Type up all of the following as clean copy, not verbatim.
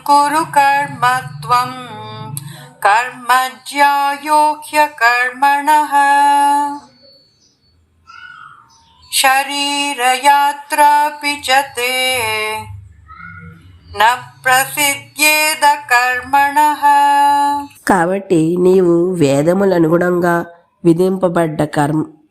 కురు కర్మ త్వం కర్మజ్యాయో హ్యకర్మణః శరీరయాత్రాపి చ తే న ప్రసిద్ధ్యేద కర్మణః. కాబట్టి నీవు వేదముల అనుగుణంగా విధింపబడ్డ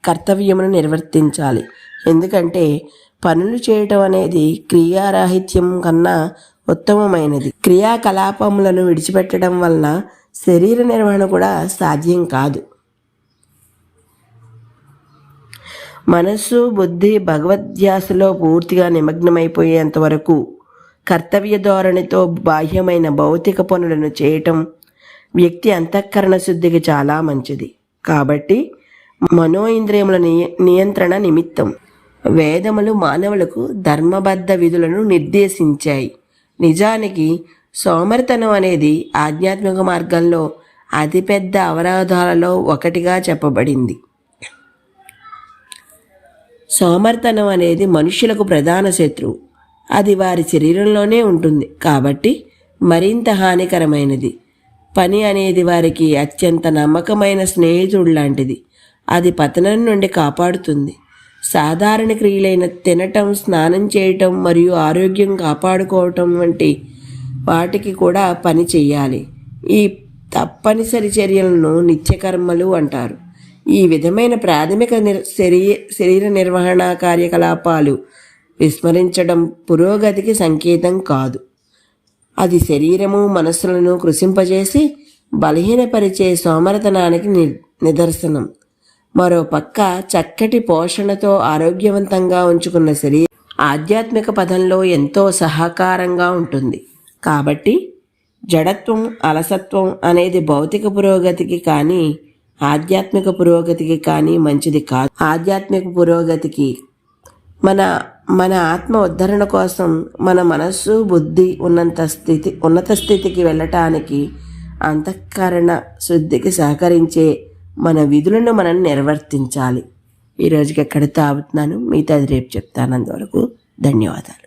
కర్తవ్యమును నిర్వర్తించాలి. ఎందుకంటే పనులు చేయటం అనేది క్రియారాహిత్యం కన్నా ఉత్తమమైనది. క్రియాకలాపములను విడిచిపెట్టడం వలన శరీర నిర్వహణ కూడా సాధ్యం కాదు. మనస్సు బుద్ధి భగవద్ధ్యాసలో పూర్తిగా నిమగ్నమైపోయేంత వరకు కర్తవ్య ధోరణితో బాహ్యమైన భౌతిక పనులను చేయటం వ్యక్తి అంతఃకరణ శుద్ధికి చాలా మంచిది. కాబట్టి మనోఇంద్రియముల నియంత్రణ నిమిత్తం వేదములు మానవులకు ధర్మబద్ధ విధులను నిర్దేశించాయి. నిజానికి సోమరితనం అనేది ఆధ్యాత్మిక మార్గంలో అతిపెద్ద అవరోధాలలో ఒకటిగా చెప్పబడింది. సోమరితనం అనేది మనుష్యులకు ప్రధాన శత్రువు. అది వారి శరీరంలోనే ఉంటుంది కాబట్టి మరింత హానికరమైనది. పని అనేది వారికి అత్యంత నమ్మకమైన స్నేహితుడు లాంటిది. అది పతనం నుండి కాపాడుతుంది. సాధారణ క్రియలైన తినటం, స్నానం చేయటం మరియు ఆరోగ్యం కాపాడుకోవటం వంటి వాటికి కూడా పని చెయ్యాలి. ఈ తప్పనిసరి చర్యలను నిత్యకర్మలు అంటారు. ఈ విధమైన ప్రాథమిక శరీర నిర్వహణ కార్యకలాపాలు విస్మరించడం పురోగతికి సంకేతం కాదు. అది శరీరము మనస్సులను కృషింపజేసి బలహీనపరిచే సోమరితనానికి నిదర్శనం. మరో పక్క చక్కటి పోషణతో ఆరోగ్యవంతంగా ఉంచుకున్న శరీరం ఆధ్యాత్మిక పదంలో ఎంతో సహకారంగా ఉంటుంది. కాబట్టి జడత్వం, అలసత్వం అనేది భౌతిక పురోగతికి కానీ ఆధ్యాత్మిక పురోగతికి కానీ మంచిది కాదు. ఆధ్యాత్మిక పురోగతికి మన ఆత్మ ఉద్ధరణ కోసం మన మనస్సు బుద్ధి ఉన్నత స్థితికి వెళ్ళటానికి అంతఃకరణ శుద్ధికి సహకరించే మన విధులను మనం నిర్వర్తించాలి. ఈరోజుకి ఎక్కడితో ఆపుతున్నాను. మిగతాది రేపు చెప్తాను. అంతవరకు ధన్యవాదాలు.